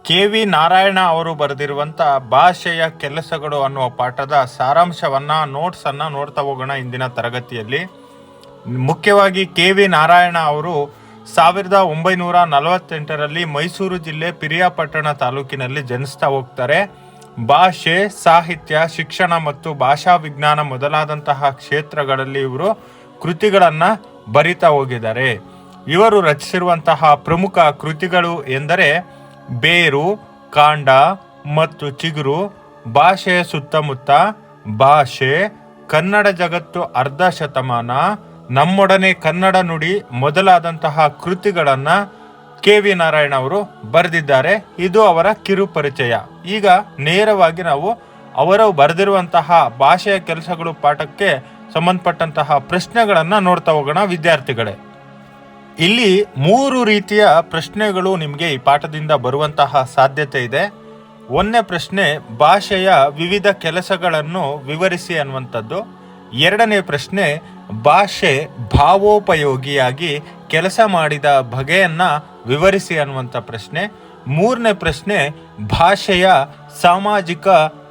KV. Narayana ಅವರು ಬರೆದಿರುವಂಥ ಭಾಷೆಯ ಕೆಲಸಗಳು ಅನ್ನುವ ಪಾಠದ ಸಾರಾಂಶವನ್ನು ನೋಟ್ಸನ್ನು ನೋಡ್ತಾ ಹೋಗೋಣ ಇಂದಿನ ತರಗತಿಯಲ್ಲಿ. ಮುಖ್ಯವಾಗಿ ಕೆ.ವಿ. ನಾರಾಯಣ ಅವರು 1948ರಲ್ಲಿ ಮೈಸೂರು ಜಿಲ್ಲೆ ಪಿರಿಯಾಪಟ್ಟಣ ತಾಲೂಕಿನಲ್ಲಿ ಜನಿಸ್ತಾ ಹೋಗ್ತಾರೆ. ಭಾಷೆ, ಸಾಹಿತ್ಯ, ಶಿಕ್ಷಣ ಮತ್ತು ಭಾಷಾ ವಿಜ್ಞಾನ ಮೊದಲಾದಂತಹ ಕ್ಷೇತ್ರಗಳಲ್ಲಿ ಇವರು ಕೃತಿಗಳನ್ನು ಬರಿತಾ ಹೋಗಿದ್ದಾರೆ. ಇವರು ರಚಿಸಿರುವಂತಹ ಪ್ರಮುಖ ಕೃತಿಗಳು ಎಂದರೆ ಬೇರು, ಕಾಂಡ ಮತ್ತು ಚಿಗುರು, ಭಾಷೆಯ ಸುತ್ತಮುತ್ತ, ಭಾಷೆ, ಕನ್ನಡ ಜಗತ್ತು ಅರ್ಧ ಶತಮಾನ, ನಮ್ಮೊಡನೆ ಕನ್ನಡ ನುಡಿ ಮೊದಲಾದಂತಹ ಕೃತಿಗಳನ್ನು ಕೆ.ವಿ. ನಾರಾಯಣ ಅವರು ಬರೆದಿದ್ದಾರೆ. ಇದು ಅವರ ಕಿರು ಪರಿಚಯ. ಈಗ ನೇರವಾಗಿ ನಾವು ಅವರು ಬರೆದಿರುವಂತಹ ಭಾಷೆಯ ಕೆಲಸಗಳು ಪಾಠಕ್ಕೆ ಸಂಬಂಧಪಟ್ಟಂತಹ ಪ್ರಶ್ನೆಗಳನ್ನು ನೋಡ್ತಾ ಹೋಗೋಣ ವಿದ್ಯಾರ್ಥಿಗಳೇ. ಇಲ್ಲಿ 3 ರೀತಿಯ ಪ್ರಶ್ನೆಗಳು ನಿಮಗೆ ಈ ಪಾಠದಿಂದ ಬರುವಂತಹ ಸಾಧ್ಯತೆ ಇದೆ. 1ನೇ ಪ್ರಶ್ನೆ ಭಾಷೆಯ ವಿವಿಧ ಕೆಲಸಗಳನ್ನು ವಿವರಿಸಿ ಅನ್ನುವಂಥದ್ದು. 2ನೇ ಪ್ರಶ್ನೆ ಭಾಷೆ ಭಾವೋಪಯೋಗಿಯಾಗಿ ಕೆಲಸ ಮಾಡಿದ ಬಗೆಯನ್ನು ವಿವರಿಸಿ ಅನ್ನುವಂಥ ಪ್ರಶ್ನೆ. 3ನೇ ಪ್ರಶ್ನೆ ಭಾಷೆಯ ಸಾಮಾಜಿಕ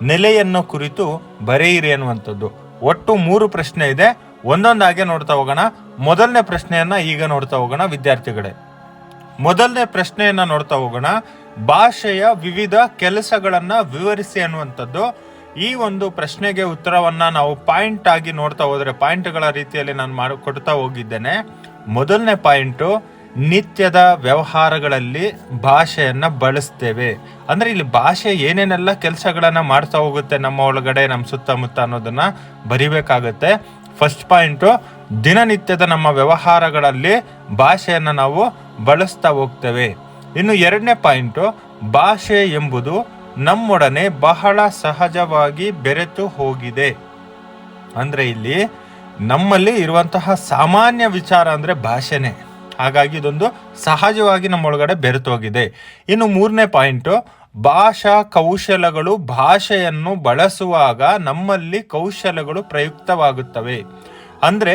ನೆಲೆಯನ್ನು ಕುರಿತು ಬರೆಯಿರಿ ಅನ್ನುವಂಥದ್ದು. ಒಟ್ಟು 3 ಪ್ರಶ್ನೆ ಇದೆ. ಒಂದೊಂದಾಗೆ ನೋಡ್ತಾ ಹೋಗೋಣ. ಮೊದಲನೇ ಪ್ರಶ್ನೆಯನ್ನ ಈಗ ನೋಡ್ತಾ ಹೋಗೋಣ ವಿದ್ಯಾರ್ಥಿಗಳೇ. ಮೊದಲನೇ ಪ್ರಶ್ನೆಯನ್ನ ನೋಡ್ತಾ ಹೋಗೋಣ. ಭಾಷೆಯ ವಿವಿಧ ಕೆಲಸಗಳನ್ನ ವಿವರಿಸಿ ಅನ್ನುವಂಥದ್ದು. ಈ ಒಂದು ಪ್ರಶ್ನೆಗೆ ಉತ್ತರವನ್ನ ನಾವು ಪಾಯಿಂಟ್ ಆಗಿ ನೋಡ್ತಾ ಹೋದ್ರೆ, ಪಾಯಿಂಟ್ಗಳ ರೀತಿಯಲ್ಲಿ ನಾನು ಕೊಡ್ತಾ ಹೋಗಿದ್ದೇನೆ. ಮೊದಲನೇ ಪಾಯಿಂಟು, ನಿತ್ಯದ ವ್ಯವಹಾರಗಳಲ್ಲಿ ಭಾಷೆಯನ್ನ ಬಳಸ್ತೇವೆ. ಅಂದ್ರೆ ಇಲ್ಲಿ ಭಾಷೆ ಏನೇನೆಲ್ಲ ಕೆಲಸಗಳನ್ನ ಮಾಡ್ತಾ ಹೋಗುತ್ತೆ ನಮ್ಮ ಒಳಗಡೆ, ನಮ್ಮ ಸುತ್ತಮುತ್ತ ಅನ್ನೋದನ್ನ ಬರಿಬೇಕಾಗತ್ತೆ. ಫಸ್ಟ್ ಪಾಯಿಂಟು, ದಿನನಿತ್ಯದ ನಮ್ಮ ವ್ಯವಹಾರಗಳಲ್ಲಿ ಭಾಷೆಯನ್ನು ನಾವು ಬಳಸ್ತಾ ಹೋಗ್ತೇವೆ. ಇನ್ನು 2ನೇ ಪಾಯಿಂಟು, ಭಾಷೆ ಎಂಬುದು ನಮ್ಮೊಡನೆ ಬಹಳ ಸಹಜವಾಗಿ ಬೆರೆತು ಹೋಗಿದೆ. ಅಂದ್ರೆ ಇಲ್ಲಿ ನಮ್ಮಲ್ಲಿ ಇರುವಂತಹ ಸಾಮಾನ್ಯ ವಿಚಾರ ಅಂದ್ರೆ ಭಾಷೆನೇ. ಹಾಗಾಗಿ ಇದೊಂದು ಸಹಜವಾಗಿ ನಮ್ಮೊಳಗಡೆ ಬೆರೆತು ಹೋಗಿದೆ. ಇನ್ನು 3ನೇ ಪಾಯಿಂಟು, ಭಾಷಾ ಕೌಶಲಗಳು ಭಾಷೆಯನ್ನು ಬಳಸುವಾಗ ನಮ್ಮಲ್ಲಿ ಕೌಶಲಗಳು ಪ್ರಯುಕ್ತವಾಗುತ್ತವೆ. ಅಂದರೆ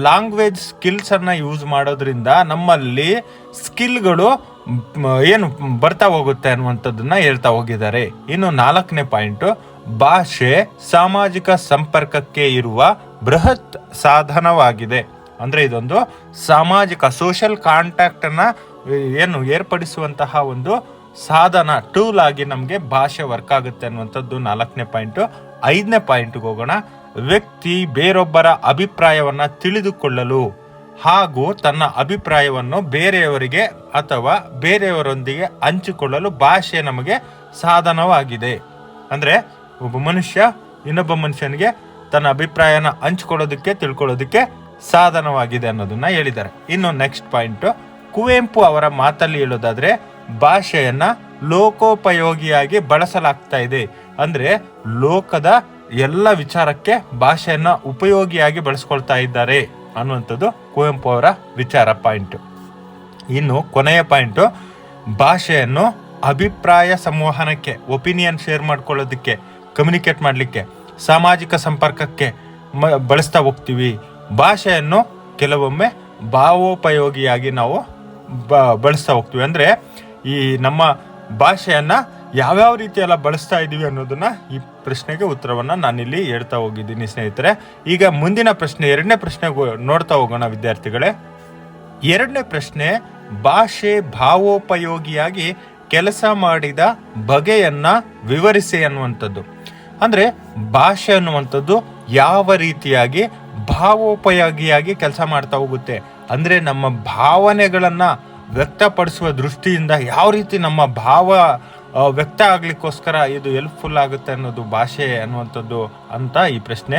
ಲ್ಯಾಂಗ್ವೇಜ್ ಸ್ಕಿಲ್ಸ್ ಅನ್ನ ಯೂಸ್ ಮಾಡೋದ್ರಿಂದ ನಮ್ಮಲ್ಲಿ ಸ್ಕಿಲ್ಗಳು ಏನು ಬರ್ತಾ ಹೋಗುತ್ತೆ ಅನ್ನುವಂಥದ್ದನ್ನ ಹೇಳ್ತಾ ಹೋಗಿದ್ದಾರೆ. ಇನ್ನು 4ನೇ ಪಾಯಿಂಟು, ಭಾಷೆ ಸಾಮಾಜಿಕ ಸಂಪರ್ಕಕ್ಕೆ ಇರುವ ಬೃಹತ್ ಸಾಧನವಾಗಿದೆ. ಅಂದರೆ ಇದೊಂದು ಸಾಮಾಜಿಕ ಸೋಷಿಯಲ್ ಕಾಂಟ್ಯಾಕ್ಟ್ ಅನ್ನ ಏನು ಏರ್ಪಡಿಸುವಂತಹ ಒಂದು ಸಾಧನ, ಟೂಲ್ ಆಗಿ ನಮಗೆ ಭಾಷೆ ವರ್ಕ್ ಆಗುತ್ತೆ ಅನ್ನುವಂಥದ್ದು 4ನೇ ಪಾಯಿಂಟು. 5ನೇ ಪಾಯಿಂಟ್ಗೆ ಹೋಗೋಣ. ವ್ಯಕ್ತಿ ಬೇರೊಬ್ಬರ ಅಭಿಪ್ರಾಯವನ್ನ ತಿಳಿದುಕೊಳ್ಳಲು ಹಾಗೂ ತನ್ನ ಅಭಿಪ್ರಾಯವನ್ನು ಬೇರೆಯವರಿಗೆ ಅಥವಾ ಬೇರೆಯವರೊಂದಿಗೆ ಹಂಚಿಕೊಳ್ಳಲು ಭಾಷೆ ನಮಗೆ ಸಾಧನವಾಗಿದೆ. ಅಂದ್ರೆ ಒಬ್ಬ ಮನುಷ್ಯ ಇನ್ನೊಬ್ಬ ಮನುಷ್ಯನಿಗೆ ತನ್ನ ಅಭಿಪ್ರಾಯನ ಹಂಚಿಕೊಳ್ಳೋದಕ್ಕೆ, ತಿಳ್ಕೊಳ್ಳೋದಕ್ಕೆ ಸಾಧನವಾಗಿದೆ ಅನ್ನೋದನ್ನ ಹೇಳಿದ್ದಾರೆ. ಇನ್ನು ನೆಕ್ಸ್ಟ್ ಪಾಯಿಂಟ್, ಕುವೆಂಪು ಅವರ ಮಾತಲ್ಲಿ ಹೇಳೋದಾದ್ರೆ ಭಾಷೆಯನ್ನ ಲೋಕೋಪಯೋಗಿಯಾಗಿ ಬಳಸಲಾಗ್ತಾ ಇದೆ. ಅಂದ್ರೆ ಲೋಕದ ಎಲ್ಲ ವಿಚಾರಕ್ಕೆ ಭಾಷೆಯನ್ನ ಉಪಯೋಗಿಯಾಗಿ ಬಳಸ್ಕೊಳ್ತಾ ಇದ್ದಾರೆ ಅನ್ನುವಂಥದ್ದು ಕುವೆಂಪು ಅವರ ವಿಚಾರ ಪಾಯಿಂಟ್. ಇನ್ನು ಕೊನೆಯ ಪಾಯಿಂಟು, ಭಾಷೆಯನ್ನು ಅಭಿಪ್ರಾಯ ಸಂವಹನಕ್ಕೆ, ಒಪಿನಿಯನ್ ಶೇರ್ ಮಾಡ್ಕೊಳ್ಳೋದಕ್ಕೆ, ಕಮ್ಯುನಿಕೇಟ್ ಮಾಡಲಿಕ್ಕೆ, ಸಾಮಾಜಿಕ ಸಂಪರ್ಕಕ್ಕೆ ಬಳಸ್ತಾ ಹೋಗ್ತೀವಿ. ಭಾಷೆಯನ್ನು ಕೆಲವೊಮ್ಮೆ ಭಾವೋಪಯೋಗಿಯಾಗಿ ನಾವು ಬಳಸ್ತಾ ಹೋಗ್ತೀವಿ. ಅಂದರೆ ಈ ನಮ್ಮ ಭಾಷೆಯನ್ನು ಯಾವ್ಯಾವ ರೀತಿ ಎಲ್ಲ ಬಳಸ್ತಾ ಇದ್ದೀವಿ ಅನ್ನೋದನ್ನ ಈ ಪ್ರಶ್ನೆಗೆ ಉತ್ತರವನ್ನು ನಾನಿಲ್ಲಿ ಹೇಳ್ತಾ ಹೋಗಿದ್ದೀನಿ ಸ್ನೇಹಿತರೆ. ಈಗ ಮುಂದಿನ ಪ್ರಶ್ನೆ, 2ನೇ ಪ್ರಶ್ನೆ ನೋಡ್ತಾ ಹೋಗೋಣ ವಿದ್ಯಾರ್ಥಿಗಳೇ. 2ನೇ ಪ್ರಶ್ನೆ, ಭಾಷೆ ಭಾವೋಪಯೋಗಿಯಾಗಿ ಕೆಲಸ ಮಾಡಿದ ಬಗೆಯನ್ನ ವಿವರಿಸಿ ಅನ್ನುವಂಥದ್ದು. ಅಂದರೆ ಭಾಷೆ ಅನ್ನುವಂಥದ್ದು ಯಾವ ರೀತಿಯಾಗಿ ಭಾವೋಪಯೋಗಿಯಾಗಿ ಕೆಲಸ ಮಾಡ್ತಾ ಹೋಗುತ್ತೆ, ಅಂದರೆ ನಮ್ಮ ಭಾವನೆಗಳನ್ನು ವ್ಯಕ್ತಪಡಿಸುವ ದೃಷ್ಟಿಯಿಂದ ಯಾವ ರೀತಿ ನಮ್ಮ ಭಾವ ವ್ಯಕ್ತ ಆಗ್ಲಿಕ್ಕೋಸ್ಕರ ಇದು ಹೆಲ್ಪ್ಫುಲ್ ಆಗುತ್ತೆ ಅನ್ನೋದು ಭಾಷೆ ಅನ್ನುವಂಥದ್ದು ಅಂತ ಈ ಪ್ರಶ್ನೆ.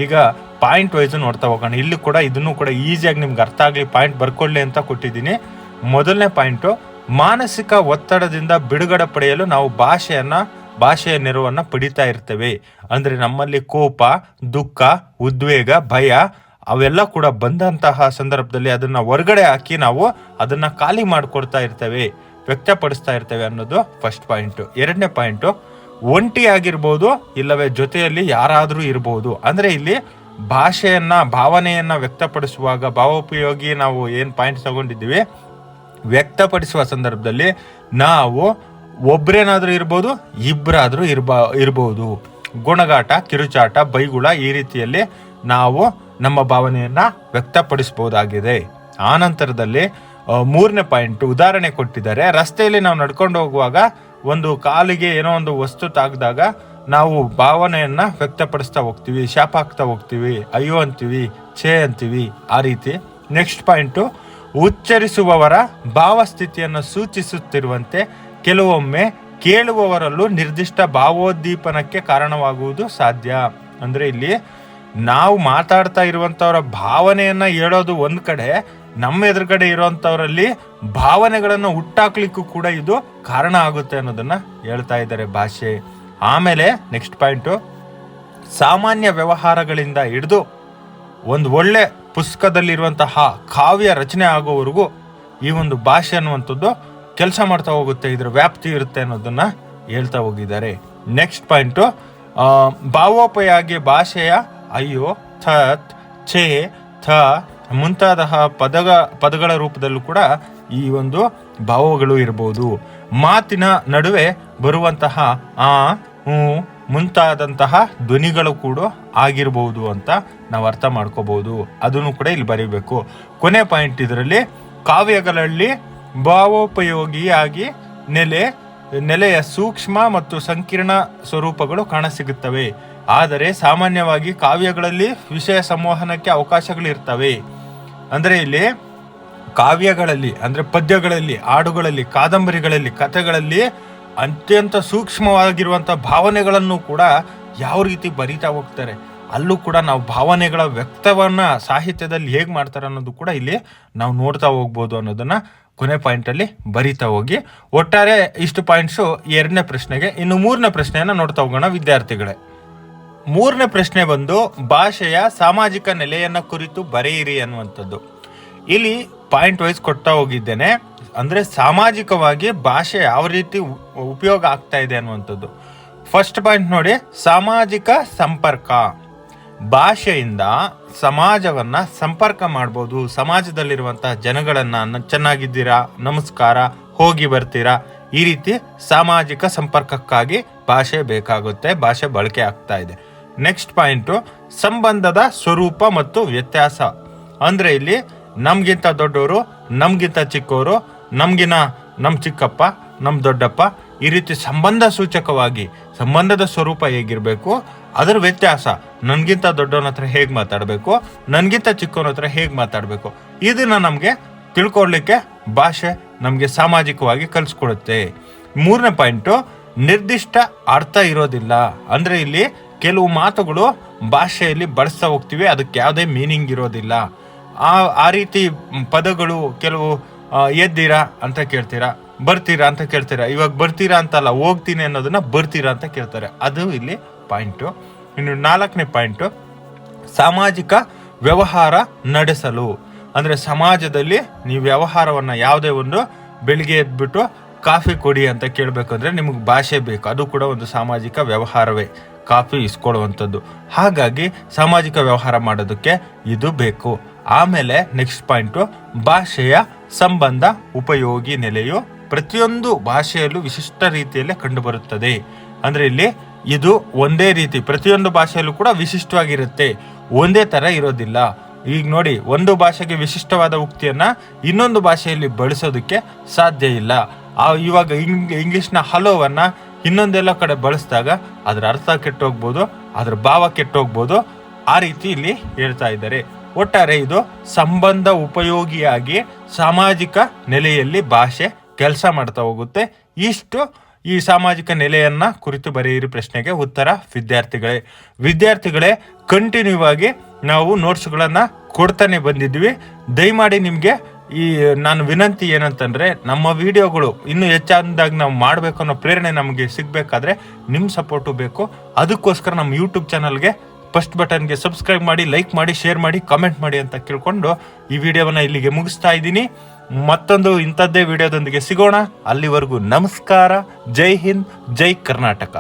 ಈಗ ಪಾಯಿಂಟ್ ವೈಸ್ ನೋಡ್ತಾ ಹೋಗೋಣ. ಇಲ್ಲಿ ಕೂಡ ಇದನ್ನು ಕೂಡ ಈಸಿಯಾಗಿ ನಿಮ್ಗೆ ಅರ್ಥ ಆಗಲಿ ಪಾಯಿಂಟ್ ಬರ್ಕೊಳ್ಳಿ ಅಂತ ಕೊಟ್ಟಿದ್ದೀನಿ. ಮೊದಲನೇ ಪಾಯಿಂಟು, ಮಾನಸಿಕ ಒತ್ತಡದಿಂದ ಬಿಡುಗಡೆ ಪಡೆಯಲು ನಾವು ಭಾಷೆಯ ನೆರವನ್ನು ಪಡಿತಾ ಇರ್ತೇವೆ. ಅಂದರೆ ನಮ್ಮಲ್ಲಿ ಕೋಪ, ದುಃಖ, ಉದ್ವೇಗ, ಭಯ ಅವೆಲ್ಲ ಕೂಡ ಬಂದಂತಹ ಸಂದರ್ಭದಲ್ಲಿ ಅದನ್ನ ಹೊರಗಡೆ ಹಾಕಿ ನಾವು ಅದನ್ನ ಖಾಲಿ ಮಾಡಿಕೊಡ್ತಾ ಇರ್ತೇವೆ, ವ್ಯಕ್ತಪಡಿಸ್ತಾ ಇರ್ತೇವೆ ಅನ್ನೋದು ಫಸ್ಟ್ ಪಾಯಿಂಟು. 2ನೇ ಪಾಯಿಂಟು, ಒಂಟಿ ಆಗಿರ್ಬೋದು ಇಲ್ಲವೇ ಜೊತೆಯಲ್ಲಿ ಯಾರಾದರೂ ಇರಬಹುದು. ಅಂದರೆ ಇಲ್ಲಿ ಭಾವನೆಯನ್ನ ವ್ಯಕ್ತಪಡಿಸುವಾಗ ಭಾವೋಪಯೋಗಿ ನಾವು ಏನು ಪಾಯಿಂಟ್ ತಗೊಂಡಿದ್ದೀವಿ, ವ್ಯಕ್ತಪಡಿಸುವ ಸಂದರ್ಭದಲ್ಲಿ ನಾವು ಒಬ್ರೇನಾದ್ರೂ ಇರ್ಬೋದು, ಇಬ್ಬರಾದ್ರೂ ಇರ್ಬೋದು. ಗುಣಗಾಟ, ಕಿರುಚಾಟ, ಬೈಗುಳ ಈ ರೀತಿಯಲ್ಲಿ ನಾವು ನಮ್ಮ ಭಾವನೆಯನ್ನ ವ್ಯಕ್ತಪಡಿಸಬಹುದಾಗಿದೆ. ಆ ನಂತರದಲ್ಲಿ 3ನೇ ಪಾಯಿಂಟ್ ಉದಾಹರಣೆ ಕೊಟ್ಟಿದ್ದಾರೆ. ರಸ್ತೆಯಲ್ಲಿ ನಾವು ನಡ್ಕೊಂಡು ಹೋಗುವಾಗ ಒಂದು ಕಾಲಿಗೆ ಏನೋ ಒಂದು ವಸ್ತು ತಾಗ್ದಾಗ ನಾವು ಭಾವನೆಯನ್ನ ವ್ಯಕ್ತಪಡಿಸ್ತಾ ಹೋಗ್ತೀವಿ, ಶಾಪ ಹಾಕ್ತಾ ಹೋಗ್ತೀವಿ, ಅಯ್ಯೋ ಅಂತೀವಿ, ಛೇ ಅಂತೀವಿ, ಆ ರೀತಿ. ನೆಕ್ಸ್ಟ್ ಪಾಯಿಂಟು, ಉಚ್ಚರಿಸುವವರ ಭಾವಸ್ಥಿತಿಯನ್ನು ಸೂಚಿಸುತ್ತಿರುವಂತೆ ಕೆಲವೊಮ್ಮೆ ಕೇಳುವವರಲ್ಲೂ ನಿರ್ದಿಷ್ಟ ಭಾವೋದ್ದೀಪನಕ್ಕೆ ಕಾರಣವಾಗುವುದು ಸಾಧ್ಯ. ಅಂದ್ರೆ ಇಲ್ಲಿ ನಾವು ಮಾತಾಡ್ತಾ ಇರುವಂತವರ ಭಾವನೆಯನ್ನ ಹೇಳೋದು ಒಂದ್ ಕಡೆ, ನಮ್ಮ ಎದುರುಗಡೆ ಇರುವಂತವರಲ್ಲಿ ಭಾವನೆಗಳನ್ನು ಹುಟ್ಟಾಕ್ಲಿಕ್ಕೂ ಕೂಡ ಇದು ಕಾರಣ ಆಗುತ್ತೆ ಅನ್ನೋದನ್ನ ಹೇಳ್ತಾ ಇದ್ದಾರೆ ಭಾಷೆ. ಆಮೇಲೆ ನೆಕ್ಸ್ಟ್ ಪಾಯಿಂಟು, ಸಾಮಾನ್ಯ ವ್ಯವಹಾರಗಳಿಂದ ಹಿಡಿದು ಒಂದು ಒಳ್ಳೆ ಪುಸ್ತಕದಲ್ಲಿರುವಂತಹ ಕಾವ್ಯ ರಚನೆ ಆಗೋವರೆಗೂ ಈ ಒಂದು ಭಾಷೆ ಅನ್ನುವಂಥದ್ದು ಕೆಲಸ ಮಾಡ್ತಾ ಹೋಗುತ್ತೆ, ಇದರ ವ್ಯಾಪ್ತಿ ಇರುತ್ತೆ ಅನ್ನೋದನ್ನ ಹೇಳ್ತಾ ಹೋಗಿದ್ದಾರೆ. ನೆಕ್ಸ್ಟ್ ಪಾಯಿಂಟು, ಭಾವೋಪಯೋಗಿ ಭಾಷೆಯ ಅಯ್ಯೋ, ಥತ್, ಛೇ, ಥ ಮುಂತಾದ ಪದಗಳ ರೂಪದಲ್ಲೂ ಕೂಡ ಈ ಒಂದು ಭಾವಗಳು ಇರಬಹುದು. ಮಾತಿನ ನಡುವೆ ಬರುವಂತಹ ಆ, ಹೂ ಮುಂತಾದಂತಹ ಧ್ವನಿಗಳು ಕೂಡ ಆಗಿರಬಹುದು ಅಂತ ನಾವು ಅರ್ಥ ಮಾಡ್ಕೋಬಹುದು. ಅದನ್ನು ಕೂಡ ಇಲ್ಲಿ ಬರೀಬೇಕು. ಕೊನೆ ಪಾಯಿಂಟ್, ಇದರಲ್ಲಿ ಕಾವ್ಯಗಳಲ್ಲಿ ಭಾವೋಪಯೋಗಿಯಾಗಿ ನೆಲೆಯ ಸೂಕ್ಷ್ಮ ಮತ್ತು ಸಂಕೀರ್ಣ ಸ್ವರೂಪಗಳು ಕಾಣಸಿಗುತ್ತವೆ. ಆದರೆ ಸಾಮಾನ್ಯವಾಗಿ ಕಾವ್ಯಗಳಲ್ಲಿ ವಿಷಯ ಸಂವಹನಕ್ಕೆ ಅವಕಾಶಗಳು ಇರ್ತವೆ. ಅಂದ್ರೆ ಇಲ್ಲಿ ಕಾವ್ಯಗಳಲ್ಲಿ ಅಂದ್ರೆ ಪದ್ಯಗಳಲ್ಲಿ, ಹಾಡುಗಳಲ್ಲಿ, ಕಾದಂಬರಿಗಳಲ್ಲಿ, ಕಥೆಗಳಲ್ಲಿ ಅತ್ಯಂತ ಸೂಕ್ಷ್ಮವಾಗಿರುವಂತಹ ಭಾವನೆಗಳನ್ನು ಕೂಡ ಯಾವ ರೀತಿ ಬರಿತಾ ಹೋಗ್ತಾರೆ, ಅಲ್ಲೂ ಕೂಡ ನಾವು ಭಾವನೆಗಳ ವ್ಯಕ್ತವನ್ನ ಸಾಹಿತ್ಯದಲ್ಲಿ ಹೇಗೆ ಮಾಡ್ತಾರೆ ಅನ್ನೋದು ಕೂಡ ಇಲ್ಲಿ ನಾವು ನೋಡ್ತಾ ಹೋಗ್ಬೋದು ಅನ್ನೋದನ್ನ ಕೊನೆ ಪಾಯಿಂಟ್ ಅಲ್ಲಿ ಬರಿತಾ ಹೋಗಿ. ಒಟ್ಟಾರೆ ಇಷ್ಟು ಪಾಯಿಂಟ್ಸು 2ನೇ ಪ್ರಶ್ನೆಗೆ. ಇನ್ನು 3ನೇ ಪ್ರಶ್ನೆಯನ್ನ ನೋಡ್ತಾ ಹೋಗೋಣ ವಿದ್ಯಾರ್ಥಿಗಳೇ. 3ನೇ ಪ್ರಶ್ನೆ ಬಂದು ಭಾಷೆಯ ಸಾಮಾಜಿಕ ನೆಲೆಯನ್ನ ಕುರಿತು ಬರೆಯಿರಿ ಅನ್ನುವಂಥದ್ದು. ಇಲ್ಲಿ ಪಾಯಿಂಟ್ ವೈಸ್ ಕೊಡ್ತಾ ಹೋಗಿದ್ದೇನೆ. ಅಂದ್ರೆ ಸಾಮಾಜಿಕವಾಗಿ ಭಾಷೆ ಯಾವ ರೀತಿ ಉಪಯೋಗ ಆಗ್ತಾ ಇದೆ ಅನ್ನುವಂಥದ್ದು. ಫಸ್ಟ್ ಪಾಯಿಂಟ್ ನೋಡಿ, ಸಾಮಾಜಿಕ ಸಂಪರ್ಕ. ಭಾಷೆಯಿಂದ ಸಮಾಜವನ್ನ ಸಂಪರ್ಕ ಮಾಡ್ಬೋದು. ಸಮಾಜದಲ್ಲಿರುವಂತಹ ಜನಗಳನ್ನ ಚೆನ್ನಾಗಿದ್ದೀರಾ, ನಮಸ್ಕಾರ, ಹೋಗಿ ಬರ್ತೀರಾ, ಈ ರೀತಿ ಸಾಮಾಜಿಕ ಸಂಪರ್ಕಕ್ಕಾಗಿ ಭಾಷೆ ಬೇಕಾಗುತ್ತೆ, ಭಾಷೆ ಬಳಕೆ ಆಗ್ತಾ ಇದೆ. ನೆಕ್ಸ್ಟ್ ಪಾಯಿಂಟು, ಸಂಬಂಧದ ಸ್ವರೂಪ ಮತ್ತು ವ್ಯತ್ಯಾಸ. ಅಂದ್ರೆ ಇಲ್ಲಿ ನಮ್ಗಿಂತ ದೊಡ್ಡವರು, ನಮ್ಗಿಂತ ಚಿಕ್ಕವರು, ನಮ್ ಚಿಕ್ಕಪ್ಪ, ನಮ್ ದೊಡ್ಡಪ್ಪ, ಈ ರೀತಿ ಸಂಬಂಧ ಸೂಚಕವಾಗಿ ಸಂಬಂಧದ ಸ್ವರೂಪ ಹೇಗಿರ್ಬೇಕು, ಅದರ ವ್ಯತ್ಯಾಸ, ನನ್ಗಿಂತ ದೊಡ್ಡವನ ಹತ್ರ ಹೇಗ್ ಮಾತಾಡ್ಬೇಕು, ನನ್ಗಿಂತ ಚಿಕ್ಕವನ ಹತ್ರ ಹೇಗ್ ಮಾತಾಡ್ಬೇಕು, ಇದನ್ನ ನಮ್ಗೆ ತಿಳ್ಕೊಳ್ಲಿಕ್ಕೆ ಭಾಷೆ ನಮ್ಗೆ ಸಾಮಾಜಿಕವಾಗಿ ಕಲಿಸ್ಕೊಡುತ್ತೆ. 3ನೇ ಪಾಯಿಂಟು, ನಿರ್ದಿಷ್ಟ ಅರ್ಥ ಇರೋದಿಲ್ಲ. ಅಂದ್ರೆ ಇಲ್ಲಿ ಕೆಲವು ಮಾತುಗಳು ಭಾಷೆಯಲ್ಲಿ ಬಳಸ್ತಾ ಹೋಗ್ತೀವಿ, ಅದಕ್ಕೆ ಯಾವುದೇ ಮೀನಿಂಗ್ ಇರೋದಿಲ್ಲ. ಆ ರೀತಿ ಪದಗಳು ಕೆಲವು ಎದ್ದೀರಾ ಅಂತ ಕೇಳ್ತೀರಾ, ಬರ್ತೀರಾ ಅಂತ ಕೇಳ್ತೀರಾ. ಇವಾಗ ಬರ್ತೀರಾ ಅಂತಲ್ಲ, ಹೋಗ್ತೀನಿ ಅನ್ನೋದನ್ನ ಬರ್ತೀರಾ ಅಂತ ಕೇಳ್ತಾರೆ. ಅದು ಇಲ್ಲಿ ಪಾಯಿಂಟು. ಇನ್ನು 4ನೇ ಪಾಯಿಂಟು, ಸಾಮಾಜಿಕ ವ್ಯವಹಾರ ನಡೆಸಲು. ಅಂದ್ರೆ ಸಮಾಜದಲ್ಲಿ ನೀವು ವ್ಯವಹಾರವನ್ನ ಯಾವುದೇ ಒಂದು ಬೆಳಿಗ್ಗೆ ಎದ್ಬಿಟ್ಟು ಕಾಫಿ ಕೊಡಿ ಅಂತ ಕೇಳಬೇಕಂದ್ರೆ ನಿಮಗೆ ಭಾಷೆ ಬೇಕು. ಅದು ಕೂಡ ಒಂದು ಸಾಮಾಜಿಕ ವ್ಯವಹಾರವೇ, ಕಾಫಿ ಇಸ್ಕೊಳ್ಳುವಂಥದ್ದು. ಹಾಗಾಗಿ ಸಾಮಾಜಿಕ ವ್ಯವಹಾರ ಮಾಡೋದಕ್ಕೆ ಇದು ಬೇಕು. ಆಮೇಲೆ ನೆಕ್ಸ್ಟ್ ಪಾಯಿಂಟು, ಭಾಷೆಯ ಸಂಬಂಧ ಉಪಯೋಗಿ ನೆಲೆಯು ಪ್ರತಿಯೊಂದು ಭಾಷೆಯಲ್ಲೂ ವಿಶಿಷ್ಟ ರೀತಿಯಲ್ಲೇ ಕಂಡುಬರುತ್ತದೆ. ಅಂದ್ರೆ ಇಲ್ಲಿ ಇದು ಒಂದೇ ರೀತಿ ಪ್ರತಿಯೊಂದು ಭಾಷೆಯಲ್ಲೂ ಕೂಡ ವಿಶಿಷ್ಟವಾಗಿರುತ್ತೆ, ಒಂದೇ ತರ ಇರೋದಿಲ್ಲ. ಈಗ ನೋಡಿ, ಒಂದು ಭಾಷೆಗೆ ವಿಶಿಷ್ಟವಾದ ಉಕ್ತಿಯನ್ನ ಇನ್ನೊಂದು ಭಾಷೆಯಲ್ಲಿ ಬಳಸೋದಕ್ಕೆ ಸಾಧ್ಯ ಇಲ್ಲ. ಇವಾಗ ಇಂಗ್ಲಿಷ್ನ ಹಲೋವನ್ನ ಇನ್ನೊಂದೆಲ್ಲ ಕಡೆ ಬಳಸಿದಾಗ ಅದರ ಅರ್ಥ ಕೆಟ್ಟೋಗ್ಬೋದು, ಅದರ ಭಾವ ಕೆಟ್ಟೋಗ್ಬೋದು. ಆ ರೀತಿ ಇಲ್ಲಿ ಹೇಳ್ತಾ ಇದ್ದಾರೆ. ಒಟ್ಟಾರೆ ಇದು ಸಂಬಂಧ ಉಪಯೋಗಿಯಾಗಿ ಸಾಮಾಜಿಕ ನೆಲೆಯಲ್ಲಿ ಭಾಷೆ ಕೆಲಸ ಮಾಡ್ತಾ ಹೋಗುತ್ತೆ. ಇಷ್ಟು ಈ ಸಾಮಾಜಿಕ ನೆಲೆಯನ್ನ ಕುರಿತು ಬರೆಯಿರಿ ಪ್ರಶ್ನೆಗೆ ಉತ್ತರ ವಿದ್ಯಾರ್ಥಿಗಳೇ ಕಂಟಿನ್ಯೂ ಆಗಿ ನಾವು ನೋಟ್ಸ್ಗಳನ್ನ ಕೊಡ್ತಾನೆ ಬಂದಿದ್ವಿ. ದಯಮಾಡಿ ನಿಮಗೆ ಈ ನಾನು ವಿನಂತಿ ಏನಂತಂದ್ರೆ, ನಮ್ಮ ವಿಡಿಯೋಗಳು ಇನ್ನೂ ಹೆಚ್ಚಾದಾಗ ನಾವು ಮಾಡಬೇಕು ಅನ್ನೋ ಪ್ರೇರಣೆ ನಮಗೆ ಸಿಗಬೇಕಾದ್ರೆ ನಿಮ್ಮ ಸಪೋರ್ಟು ಬೇಕು. ಅದಕ್ಕೋಸ್ಕರ ನಮ್ಮ ಯೂಟ್ಯೂಬ್ ಚಾನಲ್ಗೆ ಫಸ್ಟ್ ಬಟನ್ಗೆ ಸಬ್ಸ್ಕ್ರೈಬ್ ಮಾಡಿ, ಲೈಕ್ ಮಾಡಿ, ಶೇರ್ ಮಾಡಿ, ಕಾಮೆಂಟ್ ಮಾಡಿ ಅಂತ ಕೇಳ್ಕೊಂಡು ಈ ವಿಡಿಯೋವನ್ನ ಇಲ್ಲಿಗೆ ಮುಗಿಸ್ತಾ ಇದ್ದೀನಿ. ಮತ್ತೊಂದು ಇಂಥದ್ದೇ ವಿಡಿಯೋದೊಂದಿಗೆ ಸಿಗೋಣ. ಅಲ್ಲಿವರೆಗೂ ನಮಸ್ಕಾರ. ಜೈ ಹಿಂದ್, ಜೈ ಕರ್ನಾಟಕ.